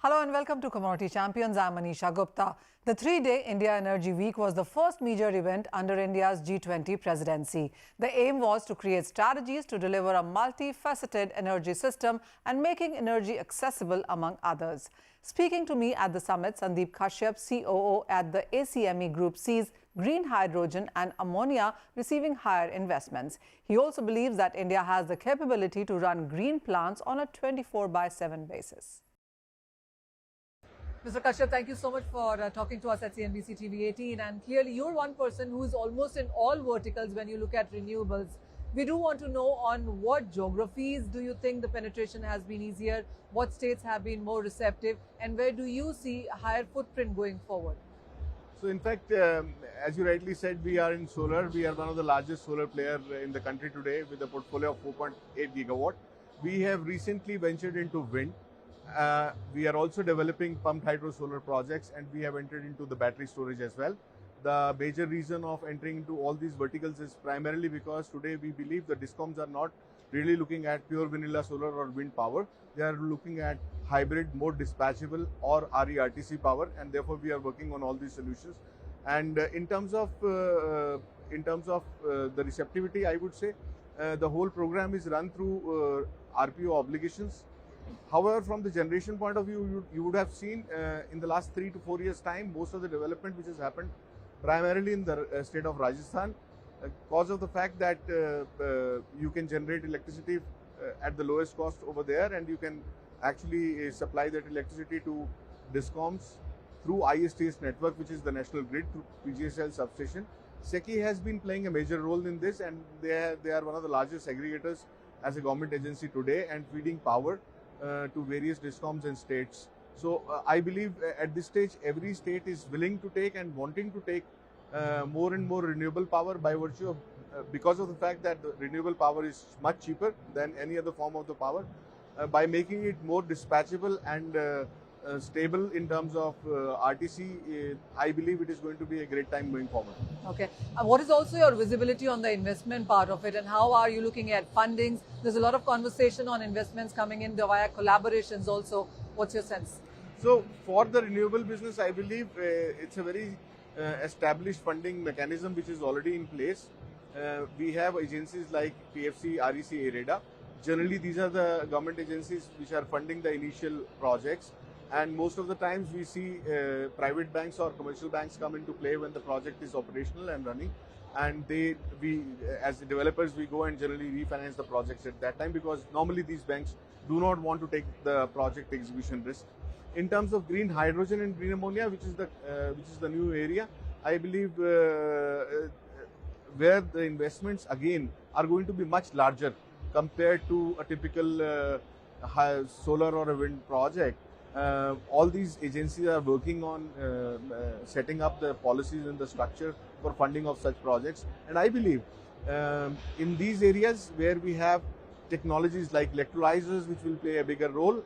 Hello and welcome to Commodity Champions. I'm Manisha Gupta. The three-day India Energy Week was the first major event under India's G20 presidency. The aim was to create strategies to deliver a multifaceted energy system and making energy accessible, among others. Speaking to me at the summit, Sandeep Kashyap, COO at the ACME Group, sees green hydrogen and ammonia receiving higher investments. He also believes that India has the capability to run green plants on a 24/7 basis. Mr. Kashyap, thank you so much for talking to us at CNBC TV18. And clearly, you're one person who is almost in all verticals when you look at renewables. We do want to know on what geographies do you think the penetration has been easier, what states have been more receptive, and where do you see a higher footprint going forward? So in fact, as you rightly said, we are in solar. We are one of the largest solar players in the country today with a portfolio of 4.8 gigawatt. We have recently ventured into wind. We are also developing pumped hydro solar projects, and we have entered into the battery storage as well. The major reason of entering into all these verticals is primarily because today we believe the DISCOMs are not really looking at pure vanilla solar or wind power. They are looking at hybrid, more dispatchable or RE-RTC power, and therefore we are working on all these solutions. And in terms of the receptivity, I would say the whole program is run through RPO obligations. However, from the generation point of view, you would have seen in the last 3 to 4 years' time, most of the development which has happened primarily in the state of Rajasthan, because of the fact that you can generate electricity at the lowest cost over there, and you can actually supply that electricity to DISCOMs through ISTS network, which is the national grid, through PGSL substation. SECI has been playing a major role in this, and they are one of the largest aggregators as a government agency today and feeding power to various DISCOMs and states. So I believe at this stage every state is willing to take and wanting to take more and more renewable power by virtue of because of the fact that the renewable power is much cheaper than any other form of the power. By making it more dispatchable and stable in terms of RTC, I believe it is going to be a great time going forward. Okay. What is also your visibility on the investment part of it, and how are you looking at fundings? There's a lot of conversation on investments coming in via collaborations also. What's your sense? So for the renewable business, I believe it's a very established funding mechanism which is already in place. We have agencies like PFC, REC, IREDA. Generally, these are the government agencies which are funding the initial projects. And most of the times we see private banks or commercial banks come into play when the project is operational and running. And as the developers, we go and generally refinance the projects at that time, because normally these banks do not want to take the project execution risk. In terms of green hydrogen and green ammonia, which is the new area, I believe where the investments again are going to be much larger compared to a typical solar or a wind project. All these agencies are working on setting up the policies and the structure for funding of such projects. And I believe in these areas where we have technologies like electrolyzers, which will play a bigger role,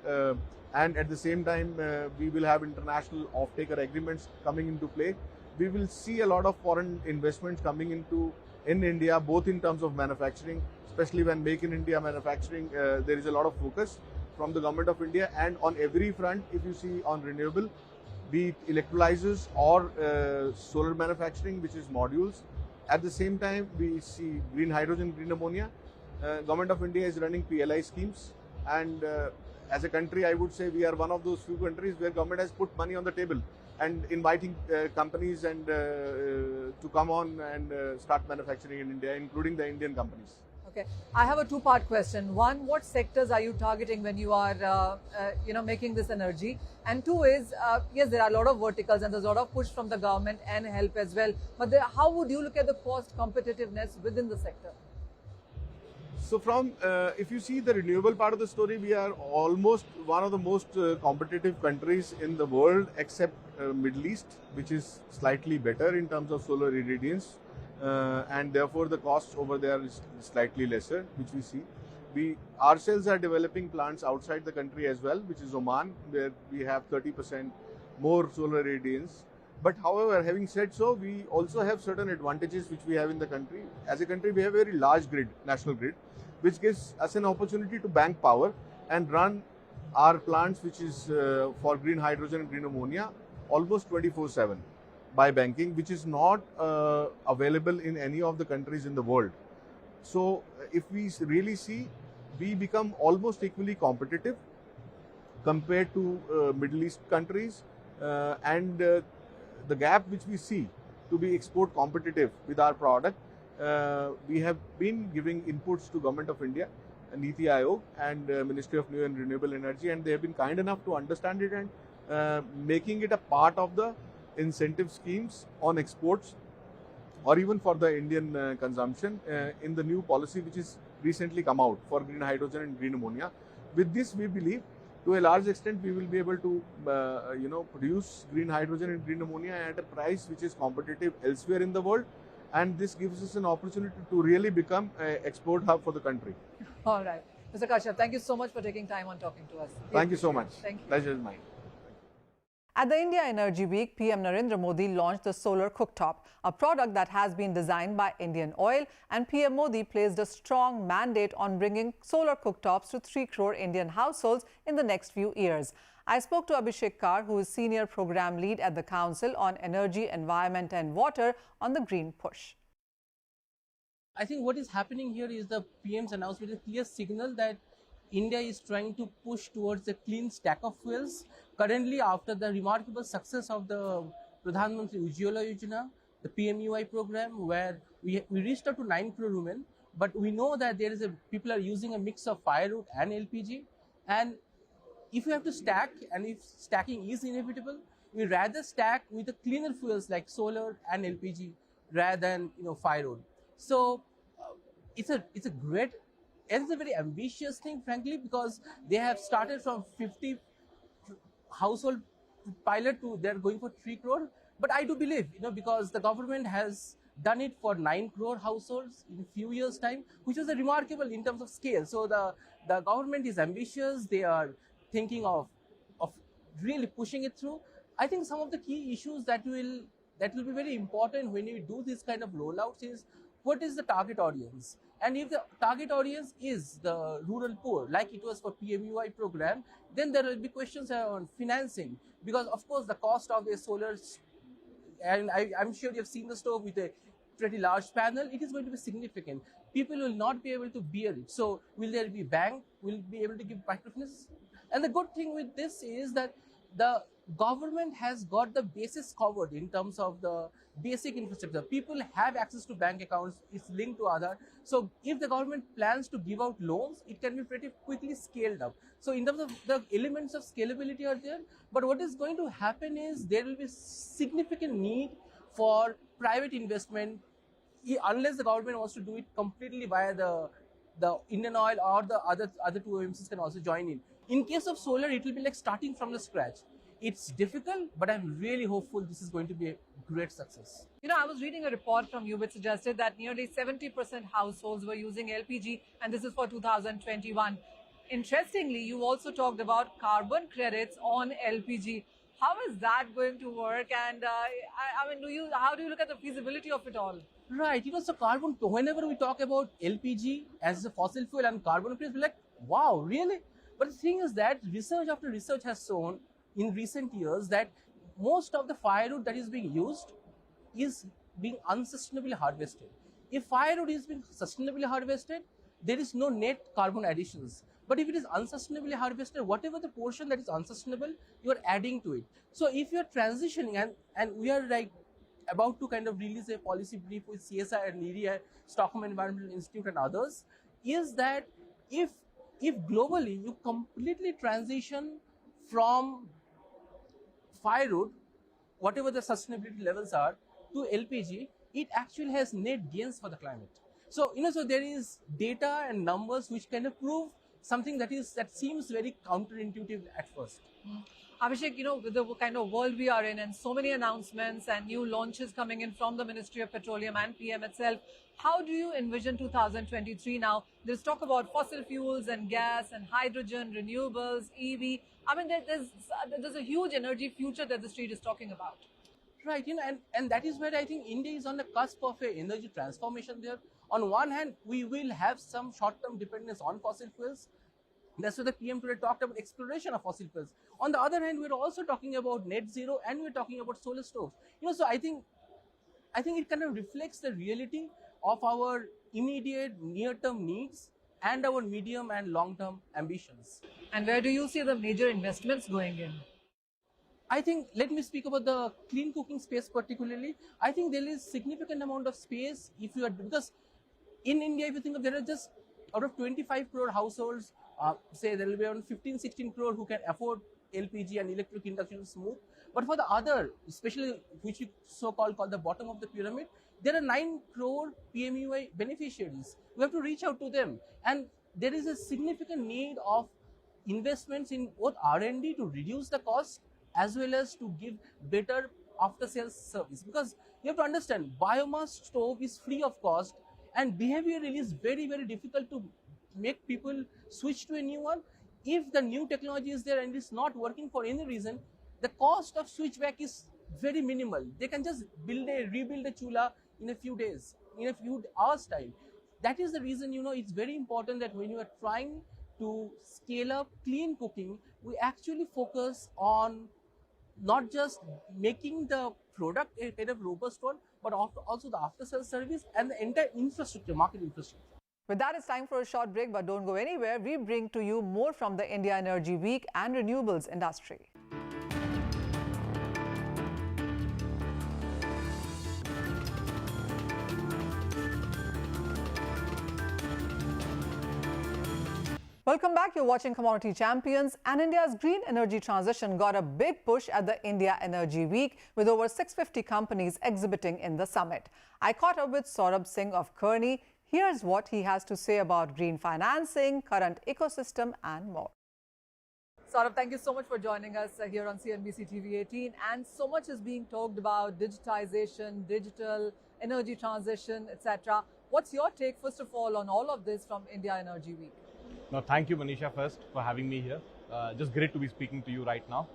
and at the same time we will have international off-taker agreements coming into play. We will see a lot of foreign investments coming in India, both in terms of manufacturing, especially when Make in India manufacturing, there is a lot of focus from the government of India, and on every front, if you see on renewable, be it electrolyzers or solar manufacturing, which is modules. At the same time, we see green hydrogen, green ammonia. Government of India is running PLI schemes, and as a country, I would say we are one of those few countries where government has put money on the table and inviting companies and to come on and start manufacturing in India, including the Indian companies. Okay, I have a two-part question. One, what sectors are you targeting when you are, making this energy? And two is, yes, there are a lot of verticals and there's a lot of push from the government and help as well. But how would you look at the cost competitiveness within the sector? So if you see the renewable part of the story, we are almost one of the most competitive countries in the world, except Middle East, which is slightly better in terms of solar irradiance. And therefore the cost over there is slightly lesser, which we see. We ourselves are developing plants outside the country as well, which is Oman, where we have 30% more solar irradiance. But however, having said so, we also have certain advantages which we have in the country. As a country, we have a very large grid, national grid, which gives us an opportunity to bank power and run our plants, which is for green hydrogen and green ammonia, almost 24/7 by banking, which is not available in any of the countries in the world. So if we really see, we become almost equally competitive compared to Middle East countries, and the gap which we see to be export competitive with our product, we have been giving inputs to Government of India, Niti Aayog and Ministry of New and Renewable Energy, and they have been kind enough to understand it and making it a part of the incentive schemes on exports or even for the Indian consumption in the new policy which is recently come out for green hydrogen and green ammonia. With this, we believe to a large extent we will be able to produce green hydrogen and green ammonia at a price which is competitive elsewhere in the world, and this gives us an opportunity to really become an export hub for the country. All right. Mr. Kashyap, thank you so much for taking time on talking to us. Thank you so much. Thank you. Pleasure is mine. At the India Energy Week, PM Narendra Modi launched the solar cooktop, a product that has been designed by Indian Oil, and PM Modi placed a strong mandate on bringing solar cooktops to 3 crore Indian households in the next few years. I spoke to Abhishek Kar, who is Senior Program Lead at the Council on Energy, Environment and Water, on the Green Push. I think what is happening here is the PM's announcement is a clear signal that India is trying to push towards a clean stack of fuels. Currently, after the remarkable success of the Pradhan Mantri Ujjwala Yojana, the PMUI program, where we reached up to 9 crore women, but we know that people are using a mix of firewood and LPG, and if you have to stack, and if stacking is inevitable, we rather stack with the cleaner fuels like solar and LPG rather than firewood. So it's a great, and it's a very ambitious thing, frankly, because they have started from 50 household pilot to they're going for 3 crore. But I do believe, because the government has done it for 9 crore households in a few years' time, which was a remarkable in terms of scale. So the government is ambitious. They are thinking of really pushing it through. I think some of the key issues that will be very important when we do this kind of rollouts is, what is the target audience? And if the target audience is the rural poor, like it was for PMUI program, then there will be questions around financing, because of course the cost of the solar, and I'm sure you've seen the stove with a pretty large panel, it is going to be significant. People will not be able to bear it. So will there be bank, will be able to give microfinance? And the good thing with this is that the government has got the basis covered in terms of the basic infrastructure. People have access to bank accounts, it's linked to Aadhaar. So if the government plans to give out loans, it can be pretty quickly scaled up. So in terms of the elements of scalability are there, but what is going to happen is there will be significant need for private investment, unless the government wants to do it completely via the Indian Oil, or the other two OMCs can also join in. In case of solar, it will be like starting from the scratch. It's difficult, but I'm really hopeful this is going to be a great success. I was reading a report from you which suggested that nearly 70% households were using LPG, and this is for 2021. Interestingly, you also talked about carbon credits on LPG. How is that going to work? And how do you look at the feasibility of it all? Right, so carbon, whenever we talk about LPG as a fossil fuel and carbon credits, we're like, wow, really? But the thing is that research after research has shown in recent years that most of the firewood that is being used is being unsustainably harvested. If firewood is being sustainably harvested, there is no net carbon additions. But if it is unsustainably harvested, whatever the portion that is unsustainable, you are adding to it. So if you are transitioning, and we are like about to kind of release a policy brief with CSI and NIRI, Stockholm Environmental Institute and others, is that if globally you completely transition from firewood, whatever the sustainability levels are, to LPG, it actually has net gains for the climate. So so there is data and numbers which kind of prove something that seems very counterintuitive at first. Abhishek, with the kind of world we are in and so many announcements and new launches coming in from the Ministry of Petroleum and PM itself, how do you envision 2023 now? There's talk about fossil fuels and gas and hydrogen, renewables, EV. There's a huge energy future that the street is talking about. Right, and that is where I think India is on the cusp of an energy transformation there. On one hand, we will have some short-term dependence on fossil fuels. That's why the PM today talked about exploration of fossil fuels. On the other hand, we're also talking about net zero and we're talking about solar stoves. So I think it kind of reflects the reality of our immediate near-term needs and our medium and long-term ambitions. And where do you see the major investments going in? I think, let me speak about the clean cooking space particularly. I think there is significant amount of space because in India, if you think of, there are just out of 25 crore households, say there will be around 15-16 crore who can afford LPG and electric induction smoke. But for the other, especially which we so-called call the bottom of the pyramid, there are 9 crore PMUI beneficiaries. We have to reach out to them. And there is a significant need of investments in both R&D to reduce the cost as well as to give better after-sales service. Because you have to understand, biomass stove is free of cost and behaviorally is very, very difficult to make people switch to a new one. If the new technology is there and it's not working for any reason, the cost of switchback is very minimal. They can just rebuild a chula in a few days, in a few hours time. That is the reason, it's very important that when you are trying to scale up clean cooking, we actually focus on not just making the product a kind of robust one, but also the after-sales service and the entire infrastructure, market infrastructure. With that, it's time for a short break, but don't go anywhere. We bring to you more from the India Energy Week and renewables industry. Welcome back. You're watching Commodity Champions, and India's green energy transition got a big push at the India Energy Week with over 650 companies exhibiting in the summit. I caught up with Saurabh Singh of Kearney. Here's what he has to say about green financing, current ecosystem, and more. Saurabh, thank you so much for joining us here on CNBC-TV18. And so much is being talked about digitization, digital, energy transition, etc. What's your take, first of all, on all of this from India Energy Week? No, thank you, Manisha, first for having me here. Just great to be speaking to you right now.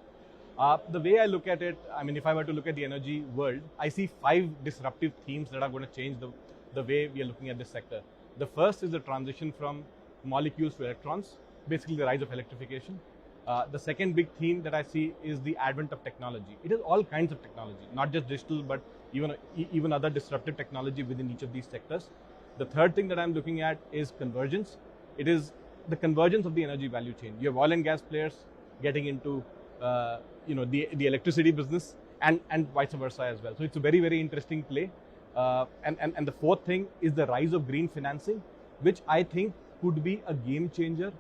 The way I look at it, if I were to look at the energy world, I see 5 disruptive themes that are going to change the way we are looking at this sector. The first is the transition from molecules to electrons, basically the rise of electrification. The second big theme that I see is the advent of technology. It is all kinds of technology, not just digital, but even other disruptive technology within each of these sectors. The third thing that I'm looking at is convergence. It is the convergence of the energy value chain. You have oil and gas players getting into the electricity business and vice versa as well. So it's a very, very interesting play. And the fourth thing is the rise of green financing, which I think could be a game changer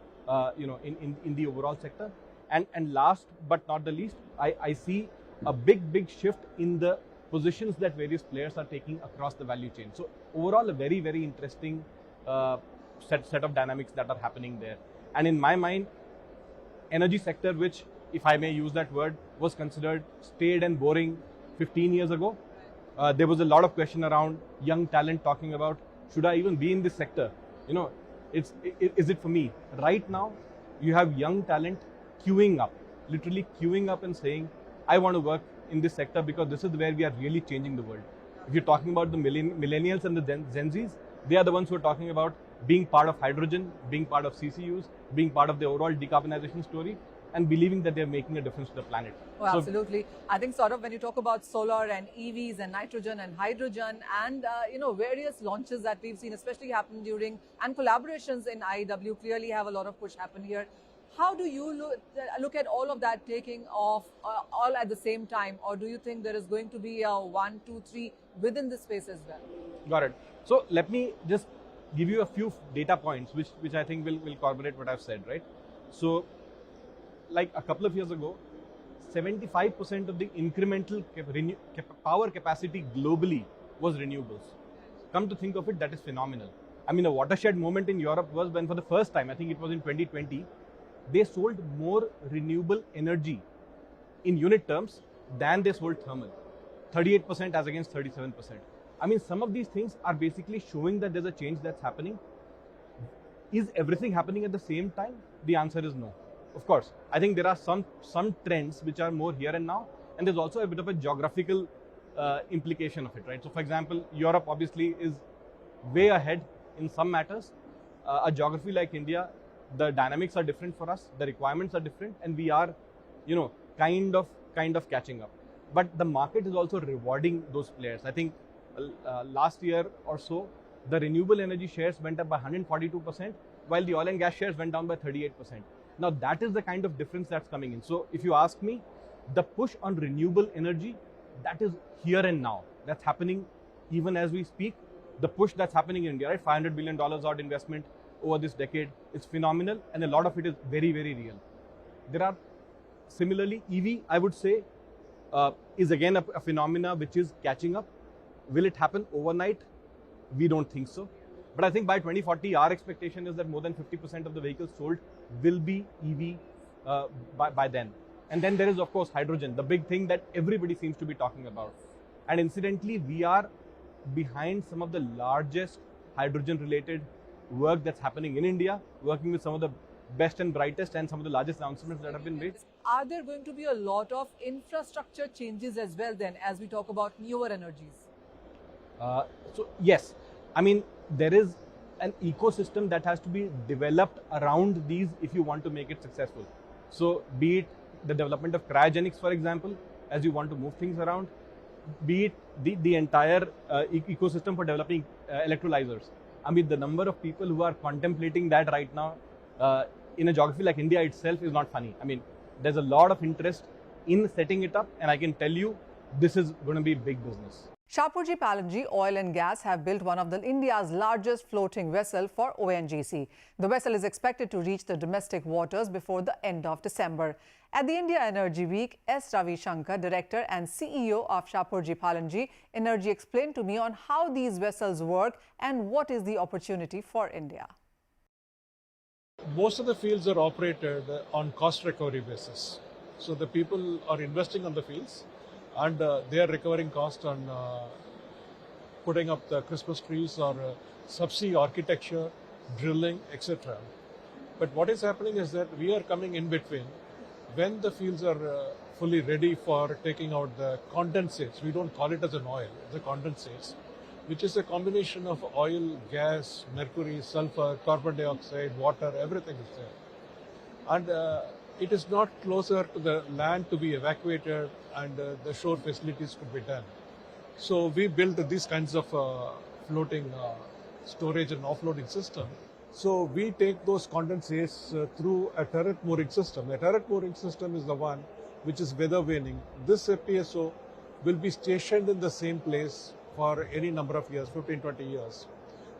in the overall sector. And last but not the least, I see a big shift in the positions that various players are taking across the value chain. So overall, a very, very interesting set of dynamics that are happening there. And in my mind, energy sector, which, if I may use that word, was considered staid and boring 15 years ago. There was a lot of question around young talent talking about, should I even be in this sector? Is it for me? Right now, you have young talent queuing up, literally queuing up and saying, I want to work in this sector because this is where we are really changing the world. If you're talking about the millennials and the Gen Zs, they are the ones who are talking about being part of hydrogen, being part of CCUs, being part of the overall decarbonization story, and believing that they're making a difference to the planet. Oh, absolutely. I think sort of when you talk about solar and EVs and nitrogen and hydrogen and various launches that we've seen, especially happen during, and collaborations in IEW clearly have a lot of push happen here. How do you look at all of that taking off all at the same time, or do you think there is going to be a 1, 2, 3 within this space as well? Got it. So let me just give you a few data points which I think will corroborate what I've said, right? So like a couple of years ago, 75% of the incremental power capacity globally was renewables. Come to think of it, that is phenomenal. A watershed moment in Europe was when for the first time, I think it was in 2020, they sold more renewable energy in unit terms than they sold thermal. 38% as against 37%. Some of these things are basically showing that there's a change that's happening. Is everything happening at the same time? The answer is no. Of course, I think there are some trends which are more here and now, and there's also a bit of a geographical implication of it, right? So for example, Europe obviously is way ahead in some matters. A geography like India, the dynamics are different for us, the requirements are different, and we are, kind of catching up. But the market is also rewarding those players. I think last year or so, the renewable energy shares went up by 142%, while the oil and gas shares went down by 38%. Now that is the kind of difference that's coming in. So if you ask me, the push on renewable energy, that is here and now. That's happening even as we speak. The push that's happening in India, right? $500 billion odd investment over this decade is phenomenal, and a lot of it is very, very real. There are similarly, EV, I would say, is again a phenomena which is catching up. Will it happen overnight? We don't think so. But I think by 2040, our expectation is that more than 50% of the vehicles sold will be EV by then. And then there is, of course, hydrogen, the big thing that everybody seems to be talking about. And incidentally, we are behind some of the largest hydrogen-related work that's happening in India, working with some of the best and brightest and some of the largest announcements that have been made. Are there going to be a lot of infrastructure changes as well then, as we talk about newer energies? So yes, I mean, there is an ecosystem that has to be developed around these if you want to make it successful. So be it the development of cryogenics, for example, as you want to move things around, be it the entire ecosystem for developing electrolyzers. I mean, the number of people who are contemplating that right now in a geography like India itself is not funny. I mean, there's a lot of interest in setting it up, and I can tell you this is going to be big business. Shapoorji Pallonji Oil and Gas have built one of India's largest floating vessel for ONGC. The vessel is expected to reach the domestic waters before the end of December. At the India Energy Week, S. Ravi Shankar, Director and CEO of Shapoorji Pallonji Energy, explained to me on how these vessels work and what is the opportunity for India. Most of the fields are operated on cost recovery basis. So the people are investing on the fields, and they are recovering cost on putting up the Christmas trees or subsea architecture, drilling, etc. But what is happening is that we are coming in between. When the fields are fully ready for taking out the condensates, we don't call it as an oil, the condensates, which is a combination of oil, gas, mercury, sulfur, carbon dioxide, water, everything is there. And it is not closer to the land to be evacuated, and the shore facilities could be done. So we built these kinds of floating storage and offloading system. So we take those condensates through a turret mooring system. A turret mooring system is the one which is weather vaning. This FPSO will be stationed in the same place for any number of years, 15, 20 years.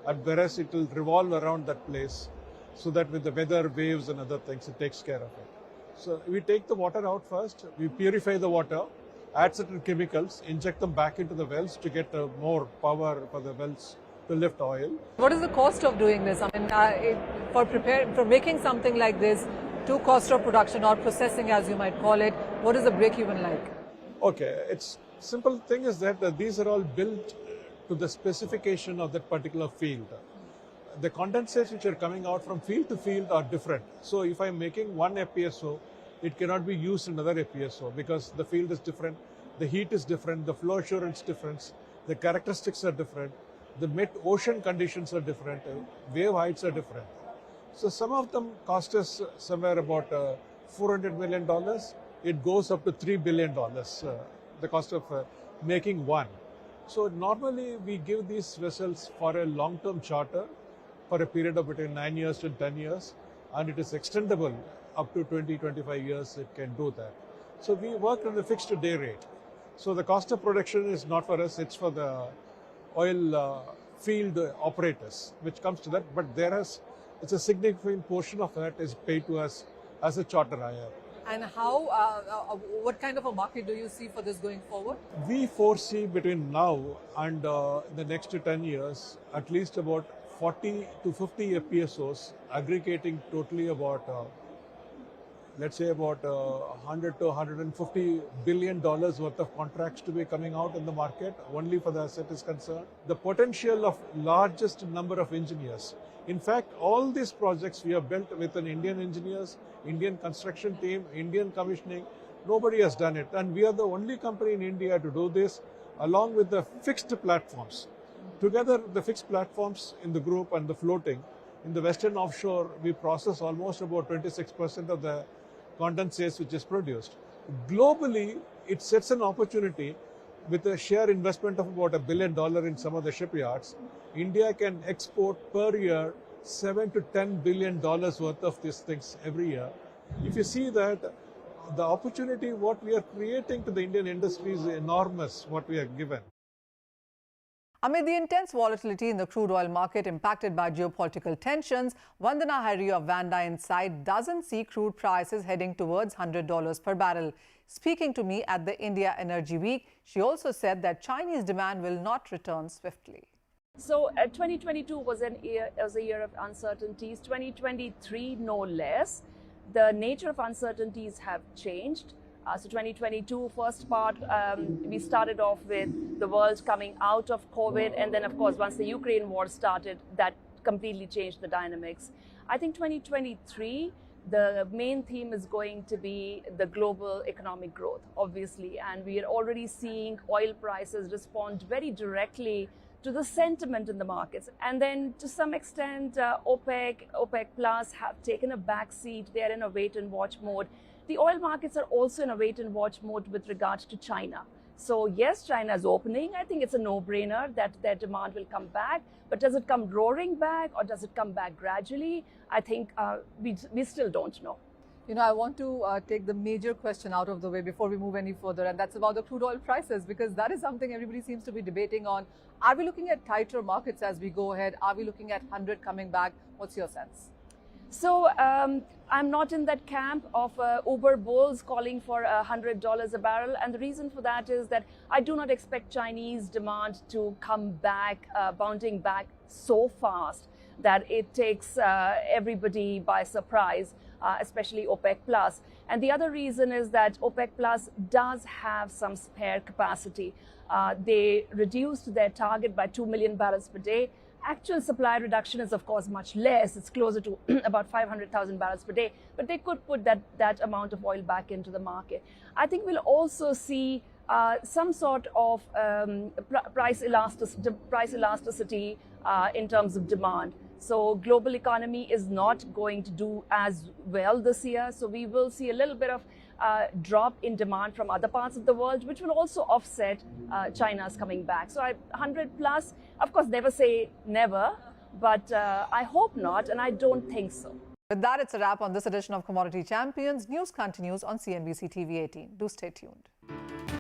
And whereas it will revolve around that place so that with the weather, waves and other things, it takes care of it. So we take the water out first, we purify the water, add certain chemicals, inject them back into the wells to get more power for the wells to lift oil. What is the cost of doing this? I mean, for making something like this, to cost of production or processing, as you might call it, what is the break-even like? Okay, it's simple thing is that these are all built to the specification of that particular field. The condensates which are coming out from field to field are different. So if I'm making one FPSO, it cannot be used in another FPSO because the field is different, the heat is different, the flow assurance is different, the characteristics are different, the mid-ocean conditions are different, wave heights are different. So some of them cost us somewhere about $400 million. It goes up to $3 billion, the cost of making one. So normally we give these vessels for a long-term charter for a period of between 9 years to 10 years, and it is extendable up to 20, 25 years, it can do that. So we work on a fixed day rate. So the cost of production is not for us, it's for the oil field operators, which comes to that, but it's a significant portion of that is paid to us as a charter hire. And what kind of a market do you see for this going forward? We foresee between now and the next 10 years, at least about 40 to 50 FPSOs, aggregating totally about, let's say about 100 to 150 billion dollars worth of contracts to be coming out in the market, only for the asset is concerned. The potential of largest number of engineers. In fact, all these projects we have built with an Indian engineers, Indian construction team, Indian commissioning. Nobody has done it. And we are the only company in India to do this, along with the fixed platforms. Together, the fixed platforms in the group and the floating, In the Western offshore, we process almost about 26% of the condensate which is produced. Globally, it sets an opportunity with a share investment of about $1 billion in some of the shipyards. India can export per year $7 to $10 billion worth of these things every year. If you see that, the opportunity what we are creating to the Indian industry is enormous, what we are given. Amid the intense volatility in the crude oil market impacted by geopolitical tensions, Vandana Hari of Vanda Insight doesn't see crude prices heading towards $100 per barrel. Speaking to me at the India Energy Week, she also said that Chinese demand will not return swiftly. So 2022 was a year of uncertainties, 2023 no less. The nature of uncertainties have changed. So 2022, first part, we started off with the world coming out of COVID. And then, of course, once the Ukraine war started, that completely changed the dynamics. I think 2023, the main theme is going to be the global economic growth, obviously. And we are already seeing oil prices respond very directly to the sentiment in the markets. And then to some extent, OPEC Plus have taken a back seat. They are in a wait and watch mode. The oil markets are also in a wait and watch mode with regards to China. So yes, China is opening. I think it's a no-brainer that their demand will come back. But does it come roaring back or does it come back gradually? I think we still don't know. You know, I want to take the major question out of the way before we move any further, and that's about the crude oil prices, because that is something everybody seems to be debating on. Are we looking at tighter markets as we go ahead? Are we looking at 100 coming back? What's your sense? So I'm not in that camp of Uber bulls calling for $100 a barrel. And the reason for that is that I do not expect Chinese demand to come back, bouncing back so fast that it takes everybody by surprise, especially OPEC Plus. And the other reason is that OPEC Plus does have some spare capacity. They reduced their target by 2 million barrels per day. Actual supply reduction is, of course, much less. It's closer to about 500,000 barrels per day. But they could put that amount of oil back into the market. I think we'll also see some sort of price elasticity in terms of demand. So global economy is not going to do as well this year. So we will see a little bit of drop in demand from other parts of the world, which will also offset China's coming back. So 100 plus, of course, never say never, but I hope not, and I don't think so. With that, it's a wrap on this edition of Commodity Champions. News continues on CNBC TV 18. Do stay tuned.